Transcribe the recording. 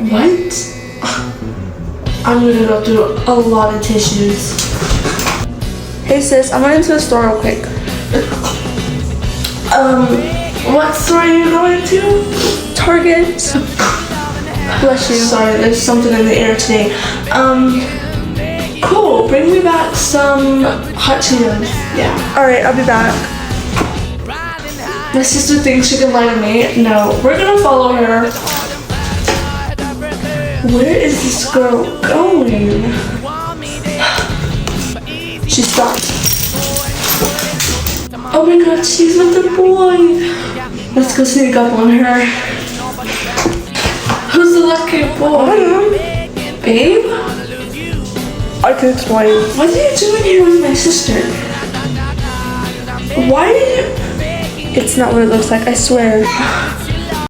What? I'm gonna go through a lot of tissues. Hey sis, I went into the store real quick. What store are you going to? Target. Bless you. Sorry, there's something in the air today. Cool, bring me back some hot Cheetos. Yeah. Alright, I'll be back. My sister thinks she can lie to me. No, we're gonna follow her. Where is this girl going? She stopped. Oh my god, she's with the boy. Let's go sneak up on her. Who's the lucky boy? Babe? I can explain. What are you doing here with my sister? Why did you... It's not what it looks like, I swear.